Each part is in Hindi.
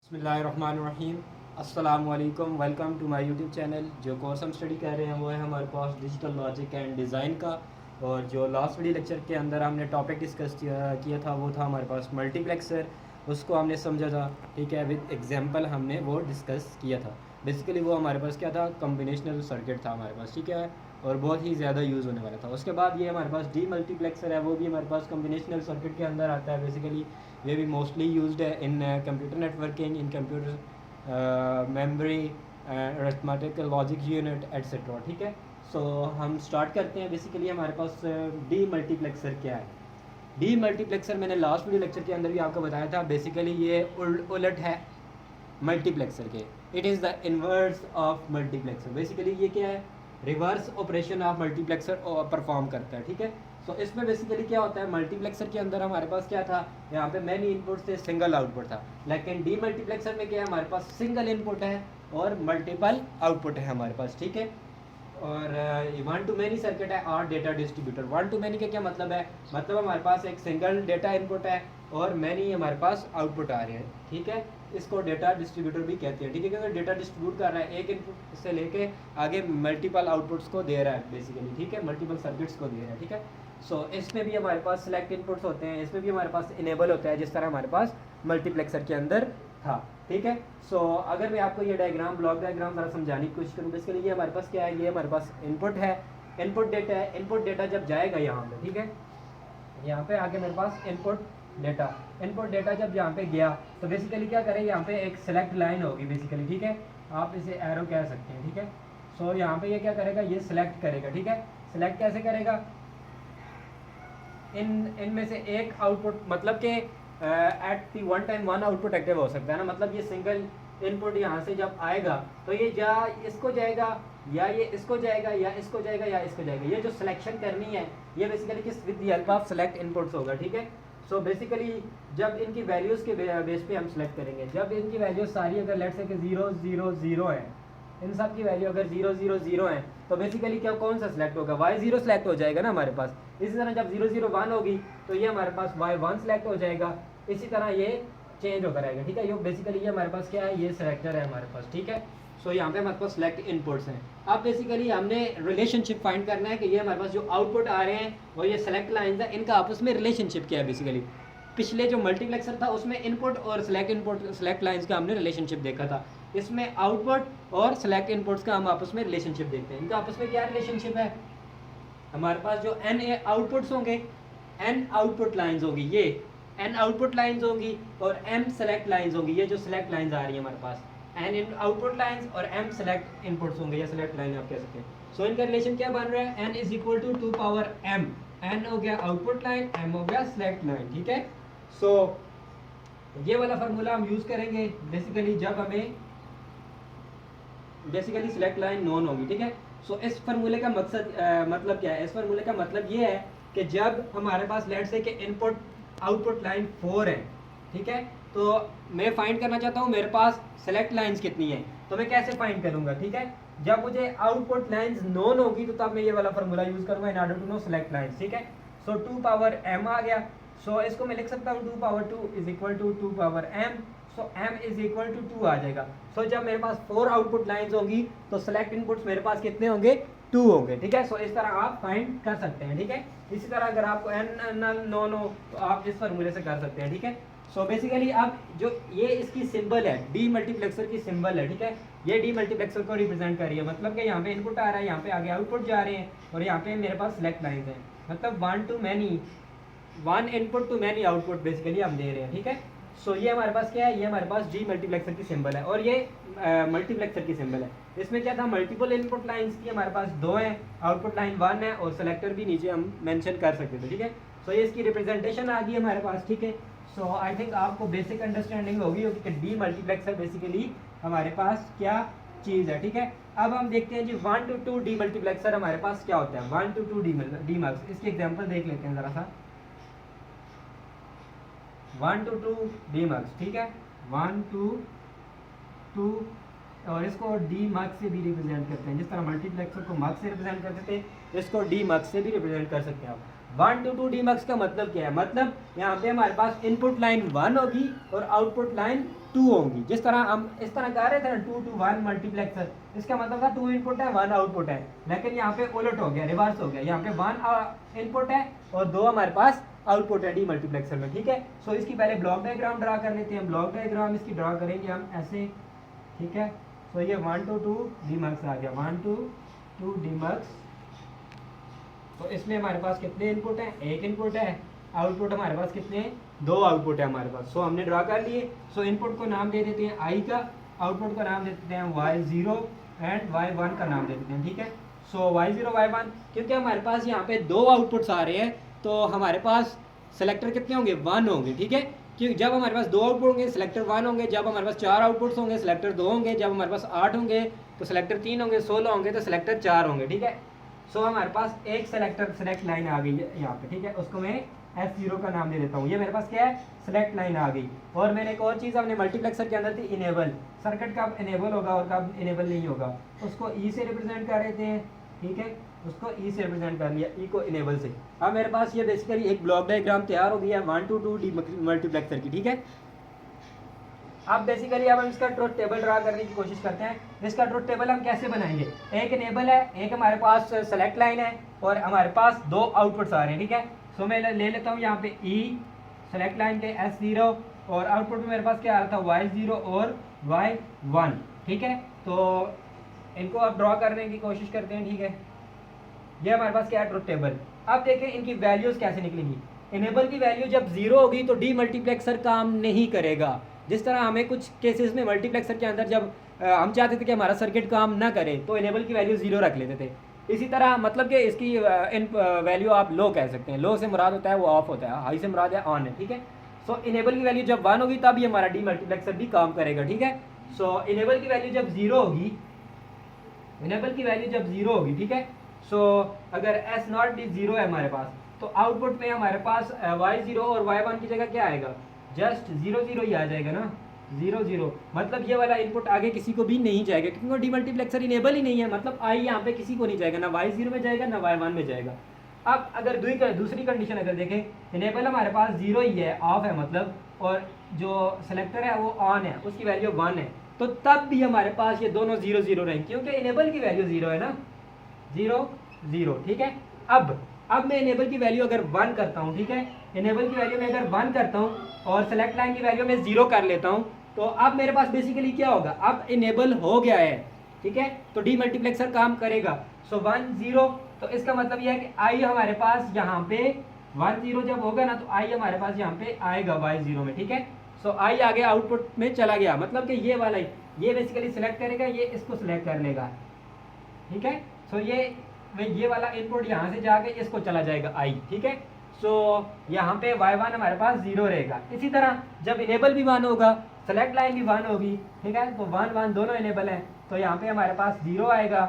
बिस्मिल्लाहिर्रहमानिर्रहीम। अस्सलामुअलैकुम, welcome to my YouTube channel. जो कोर्स हम स्टडी कर रहे हैं वो है हमारे पास डिजिटल लॉजिक एंड डिज़ाइन का। और जो लास्ट वीडियो लेक्चर के अंदर हमने टॉपिक डिस्कस किया था वो था हमारे पास मल्टीप्लेक्सर। उसको हमने समझा था, ठीक है, विद एग्जांपल हमने वो डिस्कस किया था। बेसिकली वो हमारे पास क्या था, कम्बिनेशनल सर्किट था हमारे पास, ठीक है, और बहुत ही ज़्यादा यूज़ होने वाला था। उसके बाद ये हमारे पास डी मल्टीप्लेक्सर है, वो भी हमारे पास कम्बिनेशनल सर्किट के अंदर आता है। बेसिकली ये भी मोस्टली यूज्ड है इन कंप्यूटर नेटवर्किंग, इन computer memory, arithmetic logic unit etcetera, ठीक है। सो हम स्टार्ट करते हैं। बेसिकली हमारे पास डी मल्टीप्लेक्सर क्या है। डी मल्टीप्लेक्सर मैंने लास्ट वीडियो लेक्चर के अंदर भी आपको बताया था। बेसिकली ये उलट है मल्टीप्लेक्सर के। It is the inverse of multiplexer. Basically ये क्या है, reverse operation of multiplexer perform करता है, ठीक है। सो इसमें बेसिकली क्या होता है, मल्टीप्लेक्सर के अंदर हमारे पास क्या था, यहाँ पे मैनी इनपुट से सिंगल आउटपुट था। लेकिन डी मल्टीप्लेक्सर में क्या है, हमारे पास सिंगल इनपुट है और मल्टीपल आउटपुट है हमारे पास, ठीक है। और वन टू मैनी सर्किट है और data distributor. One to many का क्या मतलब है, मतलब हमारे पास एक सिंगल डेटा इनपुट है और मैनी हमारे पास आउटपुट आ रहे हैं, ठीक है। इसको डेटा डिस्ट्रीब्यूटर भी कहते हैं, ठीक है, क्योंकि डेटा डिस्ट्रीब्यूट कर रहा है, एक इनपुट से लेके आगे मल्टीपल आउटपुट्स को दे रहा है बेसिकली, ठीक है, मल्टीपल सर्किट्स को दे रहा है, ठीक है। सो इसमें भी हमारे पास सिलेक्ट इनपुट्स होते हैं, इसमें भी हमारे पास इनेबल होता है, जिस तरह हमारे पास मल्टीप्लेक्सर के अंदर था, ठीक है। सो अगर मैं आपको ये डायग्राम, ब्लॉक डायग्राम ज़रा समझाने की कोशिश करूँ। बेसिकली ये हमारे पास क्या है, ये हमारे पास इनपुट है, इनपुट डेटा है। इनपुट डेटा जब जाएगा यहाँ पे, ठीक है, यहाँ पे आगे मेरे पास इनपुट डेटा जब यहाँ पे गया तो बेसिकली क्या करें, यहाँ पे एक सेलेक्ट लाइन होगी बेसिकली, ठीक है, आप इसे एरो कह सकते हैं, ठीक है। सो यहाँ पे ये क्या करेगा, ये सिलेक्ट करेगा, ठीक है। सिलेक्ट कैसे करेगा, इनमें से एक आउटपुट, मतलब कि at the one time one output active हो सकता है ना। मतलब ये सिंगल इनपुट यहाँ से जब आएगा तो ये या इसको जाएगा या ये इसको जाएगा या इसको जाएगा या इसको जाएगा। ये जो सिलेक्शन करनी है ये बेसिकली किस with the help of select inputs होगा, ठीक है। सो बेसिकली जब इनकी वैल्यूज़ के बेस पे हम सेलेक्ट करेंगे, जब इनकी वैल्यूज सारी अगर लेट्स से कि 0 0 0 है, इन सब की वैल्यू अगर 0 0 0 है तो बेसिकली क्या, कौन सा सिलेक्ट होगा, y0 सेलेक्ट हो जाएगा ना हमारे पास। इसी तरह जब 0 0 1 होगी तो ये हमारे पास y1 सेलेक्ट हो जाएगा। इसी तरह ये चेंज होकर आएगा, ठीक है। ये बेसिकली ये हमारे पास क्या है, ये सेलेक्टर है हमारे पास, ठीक है। सो यहाँ पे हमारे पास सेलेक्ट इनपुट्स हैं। अब बेसिकली हमने रिलेशनशिप फाइंड करना है कि ये हमारे पास जो आउटपुट आ रहे हैं और ये सेलेक्ट लाइन्स है, इनका आपस में रिलेशनशिप क्या है। बेसिकली पिछले जो मल्टीप्लेक्सर था उसमें इनपुट और सेलेक्ट लाइन्स का हमने रिलेशनशिप देखा था। इसमें आउटपुट और सेलेक्ट इनपुट्स का हम आपस में रिलेशनशिप देखते हैं। इनका आपस में क्या रिलेशनशिप है, हमारे पास जो एन आउटपुट्स होंगे, एन आउटपुट लाइंस होगी, ये एन आउटपुट लाइंस होंगी और एम सेलेक्ट लाइंस होंगी। ये जो सेलेक्ट लाइंस आ रही है हमारे पास, एन इन आउटपुट लाइंस और एम सेलेक्ट इनपुट्स होंगे या सेलेक्ट लाइन आप कह सकते हैं। सो इनका रिलेशन क्या बन रहा है, N is equal to 2 power M. N हो गया आउटपुट लाइन, एम हो गया सेलेक्ट लाइन, ठीक है। सो ये वाला फार्मूला हम यूज करेंगे बेसिकली जब हमें बेसिकली सिलेक्ट लाइन नॉन होगी, ठीक है। सो इस फार्मूले का मकसद मतलब क्या है, इस फार्मूले का मतलब ये है कि जब हमारे पास लेट्स से कि इनपुट आउटपुट लाइन 4 है, ठीक है, तो मैं फाइंड करना चाहता हूँ मेरे पास सेलेक्ट लाइंस कितनी है, तो मैं कैसे फाइंड करूँगा, ठीक है। जब मुझे आउटपुट लाइंस नॉन होगी तो तब मैं ये वाला फार्मूला यूज करूँगा in order to know select lines, ठीक है। सो 2 पावर m आ गया। सो इसको मैं लिख सकता हूँ 2 power 2 is equal to 2 power m। So m is equal to 2 आ जाएगा। सो जब मेरे पास 4 आउटपुट लाइंस होंगी तो सेलेक्ट इनपुट्स मेरे पास कितने होंगे, 2 होंगे, ठीक है। सो इस तरह आप फाइंड कर सकते हैं, ठीक है। इसी तरह अगर आपको n नॉन हो तो आप इस फार्मूले से कर सकते हैं, ठीक है। सो बेसिकली अब जो ये इसकी सिंबल है, डी मल्टीप्लेक्सर की सिंबल है, ठीक है। ये डी मल्टीप्लेक्सर को रिप्रेजेंट कर रही है, मतलब कि यहाँ पे इनपुट आ रहा है, यहाँ पे आगे आउटपुट जा रहे हैं और यहाँ पे मेरे पास सेलेक्ट लाइंस हैं, मतलब one to many, one input to many output basically हम दे रहे हैं, ठीक है। सो ये हमारे पास क्या है, ये हमारे पास डी मल्टीप्लेक्सर की सिंबल है और ये मल्टीप्लेक्सर की सिंबल है। इसमें क्या था, मल्टीपल इनपुट लाइंस की हमारे पास 2 हैं, आउटपुट लाइन 1 है और सेलेक्टर भी नीचे हम मेंशन कर सकते थे, ठीक है। सो ये इसकी रिप्रेजेंटेशन आ गई हमारे पास, ठीक है। सो आई थिंक आपको बेसिक अंडरस्टैंडिंग होगी कि डी मल्टीप्लेक्सर बेसिकली हमारे पास क्या चीज़ है, ठीक है। अब हम देखते हैं जी 1 to 2 डी मल्टीप्लेक्सर हमारे पास क्या होता है, 1 to 2 डी मल्स। इसकी एग्जाम्पल देख लेते हैं ज़रा सा। 1 to 2 डी मक्स, ठीक है, 1 to 2 और इसको डी मक्स से भी रिप्रेजेंट करते हैं, जिस तरह मल्टीप्लेक्सर को मक्स से रिप्रेजेंट करते थे इसको डी मक्स से भी रिप्रेजेंट कर सकते हैं आप। 1 to 2 डी मक्स का मतलब क्या है, मतलब यहाँ पे हमारे पास इनपुट लाइन 1 होगी और आउटपुट लाइन 2 होंगी। जिस तरह हम इस तरह कर रहे थे ना 2 to 1 मल्टीप्लेक्सर, इसका मतलब था 2 इनपुट है 1 आउटपुट है, लेकिन यहाँ पे उलट हो गया, रिवर्स हो गया, यहाँ पे 1 इनपुट है और 2 हमारे पास आउटपुट है डी मल्टीप्लेक्सर में, ठीक है। सो इसकी पहले ब्लॉक डायग्राम ड्रा कर लेते हैं। ब्लॉक डायग्राम इसकी ड्रा करेंगे हम ऐसे, ठीक है। सो ये 1 to 2 डीमक्स आ गया, 1 to 2 डीमक्स। तो इसमें हमारे पास कितने इनपुट हैं, एक इनपुट है, आउटपुट हमारे पास कितने, 2 आउटपुट है हमारे पास। सो हमने ड्रा कर लिए। सो इनपुट को नाम दे देते हैं आई का, आउटपुट का नाम दे देते हैं y0 एंड y1 का नाम दे देते हैं, ठीक है। सो y0 y1, क्योंकि हमारे पास यहाँ पे 2 आउटपुट्स आ रहे हैं तो हमारे पास सेलेक्टर कितने होंगे, 1 होंगे, ठीक है। कि जब हमारे पास 2 आउटपुट होंगे सेलेक्टर 1 होंगे, जब हमारे पास 4 आउटपुट्स होंगे सेलेक्टर 2 होंगे, जब हमारे पास 8 होंगे तो सेलेक्टर 3 होंगे, 16 होंगे तो सेलेक्टर 4 होंगे, ठीक है। सो हमारे पास एक सेलेक्ट लाइन आ गई है यहाँ पे, ठीक है। उसको मैं S0 का नाम दे देता हूँ। ये मेरे पास क्या है, सेलेक्ट लाइन आ गई। और मैंने एक और चीज़ हमने मल्टीप्लेक्सर के अंदर थी, इनेबल। सर्किट कब इनेबल होगा और कब इनेबल नहीं होगा, उसको ई से रिप्रेजेंट कर रहे थे, ठीक है। उसको ई से रिप्रेजेंट कर लिया, ई को इनेबल से। अब मेरे पास ये बेसिकली एक ब्लॉक डायग्राम तैयार हो गया 1 to 2 डी मल्टीप्लेक्सर की, ठीक है। अब बेसिकली अब हम इसका ट्रुथ टेबल ड्रा करने की कोशिश करते हैं। इसका ट्रुथ टेबल हम कैसे बनाएंगे, एक इनेबल है, एक हमारे पास सेलेक्ट लाइन है और हमारे पास 2 आउटपुट्स आ रहे हैं, ठीक है। सो मैं ले लेता हूँ यहाँ पे ई सेलेक्ट लाइन के S0 और आउटपुट में मेरे पास क्या आ रहा था, Y0 और Y1, ठीक है। तो इनको अब ड्रॉ करने की कोशिश करते हैं, ठीक है। ये हमारे पास क्या है, ट्रुथ टेबल। अब देखें इनकी वैल्यूज़ कैसे निकलेंगी। इनेबल की वैल्यू जब 0 होगी तो डी मल्टीप्लेक्सर काम नहीं करेगा। जिस तरह हमें कुछ केसेस में मल्टीप्लेक्सर के अंदर जब हम चाहते थे कि हमारा सर्किट काम ना करे तो इनेबल की वैल्यू 0 रख लेते थे। इसी तरह मतलब कि इसकी इन वैल्यू आप लो कह सकते हैं। लो से मुराद होता है वो ऑफ होता है, हाई से मुराद है ऑन है, ठीक है। सो इनेबल की वैल्यू जब 1 होगी तब ये हमारा डी मल्टीप्लेक्सर भी काम करेगा, ठीक है। सो इनेबल की वैल्यू जब 0 होगी, इनेबल की वैल्यू जब 0 होगी, ठीक है। सो अगर S0 भी 0 है हमारे पास तो आउटपुट में हमारे पास Y0 और Y1 की जगह क्या आएगा, जस्ट 0 0 ही आ जाएगा ना, 0 0। मतलब ये वाला इनपुट आगे किसी को भी नहीं जाएगा क्योंकि वो डीमल्टीप्लेक्सर इनेबल ही नहीं है। मतलब आई यहाँ पे किसी को नहीं जाएगा, ना Y0 में जाएगा ना Y1 में जाएगा। अब अगर दूसरी कंडीशन अगर देखें, इनेबल हमारे पास 0 ही है, ऑफ है मतलब, और जो सेलेक्टर है वो ऑन है, उसकी वैल्यू 1 है, तो तब भी हमारे पास ये दोनों 0 0 रहेंगे क्योंकि इनेबल की वैल्यू 0 है ना, 0 0, ठीक है। अब मैं इनेबल की वैल्यू अगर 1 करता हूँ, ठीक है, इनेबल की वैल्यू में अगर 1 करता हूँ और सेलेक्ट लाइन की वैल्यू में 0 कर लेता हूँ तो अब मेरे पास बेसिकली क्या होगा, अब इनेबल हो गया है, ठीक है। तो डी मल्टीप्लेक्सर काम करेगा। सो 1 0, तो इसका मतलब यह है कि आई हमारे पास यहाँ पे 1 0 जब होगा ना तो आई हमारे पास यहाँ पे आएगा Y0 में, ठीक है। सो आई आगे आउटपुट में चला गया, मतलब कि ये वाला ये बेसिकली सिलेक्ट करेगा, ये इसको सिलेक्ट कर लेगा, ठीक है। सो ये वाला इनपुट यहाँ से जाके इसको चला जाएगा आई, ठीक है। सो यहाँ पे Y1 हमारे पास 0 रहेगा। इसी तरह जब इनेबल भी 1 होगा, सेलेक्ट लाइन भी 1 होगी, ठीक है, तो 1 1 दोनों इनेबल हैं, तो यहाँ पे हमारे पास 0 आएगा।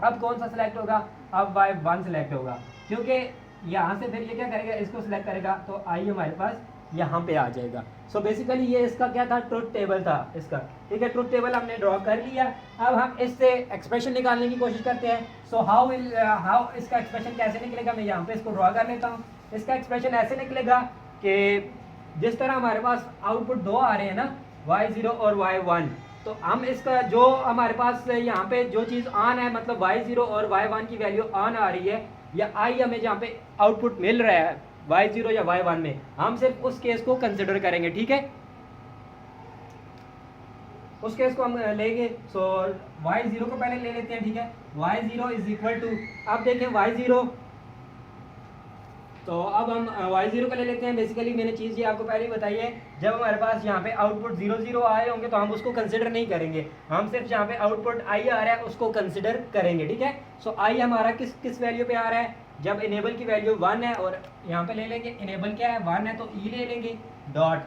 अब कौन सा सिलेक्ट होगा, अब Y1 सिलेक्ट होगा क्योंकि यहाँ से फिर ये क्या करेगा, इसको सिलेक्ट करेगा तो आई हमारे पास यहाँ पे आ जाएगा। सो बेसिकली ये इसका क्या था, ट्रुथ टेबल था इसका, ठीक है। ट्रुथ टेबल हमने ड्रॉ कर लिया। अब हम इससे एक्सप्रेशन निकालने की कोशिश करते हैं। सो हाउ इसका एक्सप्रेशन कैसे निकलेगा, मैं यहाँ पे इसको ड्रॉ कर लेता हूँ। इसका एक्सप्रेशन ऐसे निकलेगा कि जिस तरह हमारे पास आउटपुट 2 आ रहे हैं ना, Y0 और Y1, तो हम इसका जो हमारे पास यहाँ पे जो चीज़ ऑन है, मतलब Y0 और Y1 की वैल्यू ऑन आ रही है या आई हमें जहाँ पे आउटपुट मिल रहा है Y0 या Y1 में, हम सिर्फ उस केस को कंसिडर करेंगे, ठीक है। उस केस को हम लेंगे। सो Y0 को पहले ले लेते हैं, ठीक है। Y0 इज इक्वल टू, अब देखें Y0, तो अब हम Y0 को ले लेते हैं। बेसिकली मैंने चीज़ ये आपको पहले ही बताई है, जब हमारे पास यहाँ पे आउटपुट 0 0 आए होंगे तो हम उसको कंसिडर नहीं करेंगे, हम सिर्फ यहाँ पे आउटपुट आई आ रहा है उसको कंसिडर करेंगे, ठीक है। सो आई हमारा किस वैल्यू पे आ रहा है, जब इनेबल की वैल्यू 1 है, और यहाँ पे ले लेंगे इनेबल क्या है 1 है तो ई ले लेंगे डॉट।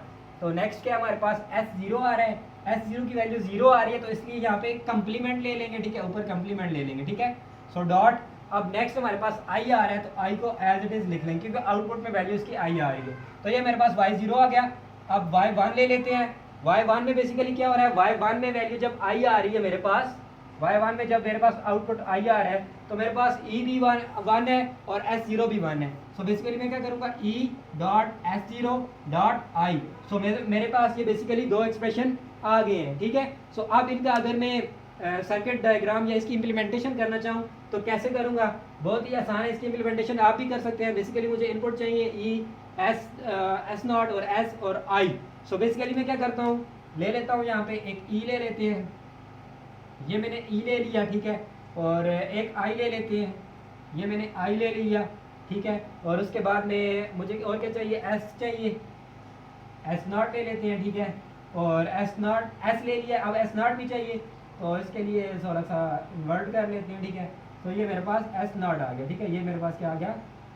तो नेक्स्ट क्या हमारे पास S0 आ रहा है, S0 की वैल्यू 0 आ रही है तो इसलिए यहाँ पे कंप्लीमेंट ले लेंगे, ठीक है, ऊपर कंप्लीमेंट ले लेंगे, ठीक है। सो डॉट, अब नेक्स्ट हमारे पास आई आ रहा है तो आई को एज इट इज लिख लेंगे क्योंकि आउटपुट में वैल्यू इसकी आई आ रही है। तो ये मेरे पास Y0 आ गया। अब Y1 ले लेते हैं। Y1 में बेसिकली क्या हो रहा है, Y1 में वैल्यू जब आई आ रही है मेरे पास, y1 में जब मेरे पास आउटपुट आई आ रहा है तो मेरे पास ई भी वन है और S0 भी वन है। सो बेसिकली मैं क्या करूँगा, E dot S0 dot I. सो मेरे पास ये बेसिकली दो एक्सप्रेशन आ गए हैं, ठीक है। सो अब इनका अगर मैं सर्किट डायग्राम या इसकी इम्प्लीमेंटेशन करना चाहूँ तो कैसे करूँगा, बहुत ही आसान है। इसकी इम्प्लीमेंटेशन आप भी कर सकते हैं। बेसिकली मुझे इनपुट चाहिए ई एस नॉट और एस और आई। सो बेसिकली मैं क्या करता हूँ, ले लेता हूँ यहाँ पे एक ई ले लेते हैं, ये मैंने ई ले लिया, ठीक है। और एक आई ले लेते हैं, ये मैंने आई ले लिया, ठीक है। और उसके बाद में मुझे और क्या चाहिए, एस चाहिए, एस नॉट ले लेते हैं, ठीक है। और एस नॉट एस ले लिया, अब एस नॉट भी चाहिए तो इसके लिए थोड़ा सा इन्वर्ट कर लेते हैं, ठीक है। तो ये मेरे पास एस नॉट आ गया, ठीक है। ये मेरे पास क्या आ गया,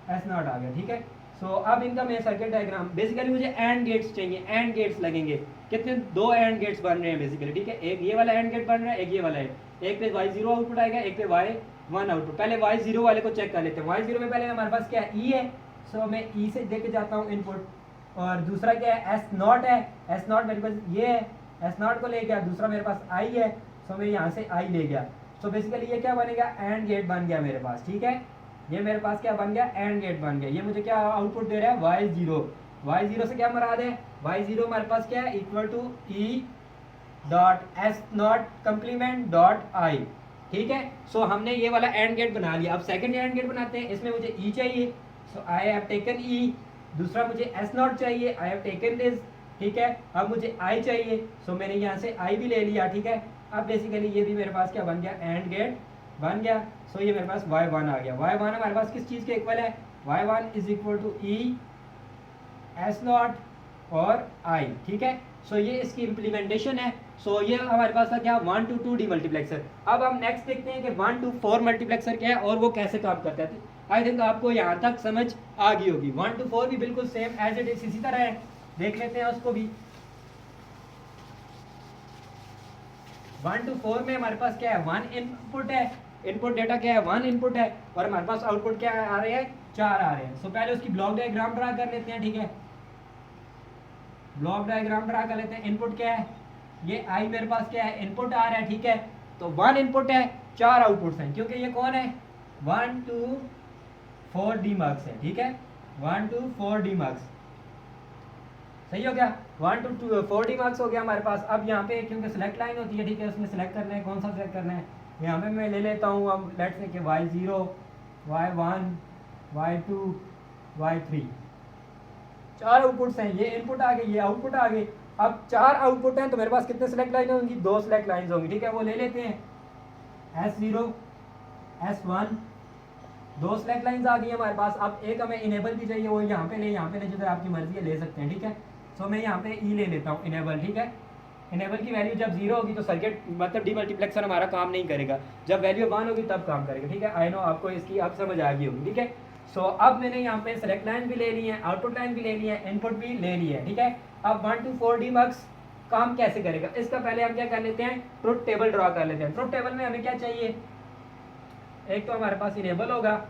एस नॉट आ गया, ठीक है। सो अब इनका मैं सर्किट डायग्राम, बेसिकली मुझे एंड गेट्स चाहिए, एंड गेट्स लगेंगे। कितने, दो एंड गेट्स बन रहे हैं बेसिकली, ठीक है। एक ये वाला एंड गेट बन रहा है, एक ये वाला है। एक पे y0 आउटपुट आएगा, एक पे y1 आउटपुट। पहले y0 वाले को चेक कर लेते हैं। y0 में पहले हमारे पास क्या है, ई है। सो मैं ई से दे के जाता हूँ इनपुट। और दूसरा क्या है, एस नॉट है, एस नॉट मेरे पास ये है, एस नॉट को ले गया। दूसरा मेरे पास आई है, सो मैं यहाँ से आई ले गया। सो बेसिकली ये क्या बनेगा, एंड गेट बन गया मेरे पास, ठीक है। ये मेरे पास क्या बन गया, एंड गेट बन गया। ये मुझे क्या आउटपुट दे रहा है, y0। y0 से क्या मुराद है, y0 हमारे पास क्या है, equal to E dot S not complement dot I, ठीक है। सो हमने ये वाला एंड गेट बना लिया। अब सेकंड एंड गेट बनाते हैं। इसमें मुझे ई चाहिए, सो आई हैव टेकन ई। दूसरा मुझे एस नॉट चाहिए, आई हैव टेकन दिस, ठीक है। अब मुझे आई चाहिए, सो मैंने यहाँ से आई भी ले लिया, ठीक है। अब बेसिकली ये भी मेरे पास क्या बन गया, एंड गेट बन गया। सो ये मेरे पास y1 आ गया। y1 हमारे पास किस चीज़ के इक्वल है, y1 is equal to E S not और आई, ठीक है। सो ये इसकी इम्प्लीमेंटेशन है। सो ये हमारे पास था क्या, 1 to 2 डीमल्टीप्लेक्सर। अब हम नेक्स्ट देखते हैं कि 1 to 4 मल्टीप्लेक्सर क्या है और वो कैसे काम करता है। आई थिंक आपको यहाँ तक समझ आ गई होगी। 1 to 4 भी बिल्कुल सेम एज इट इज इसी तरह है, देख लेते हैं उसको भी। 1 to 4 में हमारे पास क्या है, 1 इनपुट है, इनपुट डेटा क्या है, 1 इनपुट है। और हमारे पास आउटपुट क्या आ रहे हैं, 4 आ रहे हैं। सो पहले उसकी ब्लॉक डायग्राम ड्रा कर लेते हैं, ठीक है। ब्लॉक डायग्राम ड्रा कर लेते हैं। इनपुट क्या है, ये आई मेरे पास क्या है, इनपुट आ रहा है, ठीक है। तो 1 इनपुट है, 4 आउटपुट्स हैं, क्योंकि ये कौन है, 1 to 4 डीमक्स है, ठीक है। 1 to 4 डीमक्स, सही हो गया। 1 to 4 डीमक्स हो गया हमारे पास। अब यहाँ पे क्योंकि सेलेक्ट लाइन होती है, ठीक है, उसमें सेलेक्ट करना है, कौन सा सेलेक्ट करना है। यहाँ पे मैं ले लेता हूँ, अब लेट्स से कि y0, y1, y2, y3, 4 outputs हैं। ये इनपुट आ गए, ये आउटपुट आ गए। अब 4 आउटपुट हैं तो मेरे पास कितने सेलेक्ट लाइन होंगी, 2 सेलेक्ट लाइन्स होंगी, ठीक है। वो ले लेते हैं, S0, S1, 2 सेलेक्ट लाइन्स आ गई है हमारे पास। अब एक हमें इनेबल भी चाहिए, वो यहाँ पे ले, यहाँ पे ले, जिधर आपकी मर्जी है ले सकते हैं, ठीक है। सो मैं यहाँ पे ई ले लेता हूँ, इनेबल, ठीक है। इनेबल की वैल्यू जब 0 होगी तो सर्किट मतलब डीमल्टीप्लेक्सर हमारा काम नहीं करेगा, जब वैल्यू 1 होगी तब काम करेगा, ठीक है। आई नो आपको इसकी अब समझ आ गई होगी, ठीक है। सो अब मैंने यहाँ पे सेलेक्ट लाइन भी ले ली है, आउटपुट लाइन भी ले ली है, इनपुट भी ले ली है, ठीक है। अब 1 to 4 डीमक्स काम कैसे करेगा, इसका पहले हम क्या कर लेते हैं, ट्रुथ टेबल ड्रॉ कर लेते हैं। ट्रुथ टेबल में हमें क्या चाहिए, एक तो हमारे पास इनेबल होगा,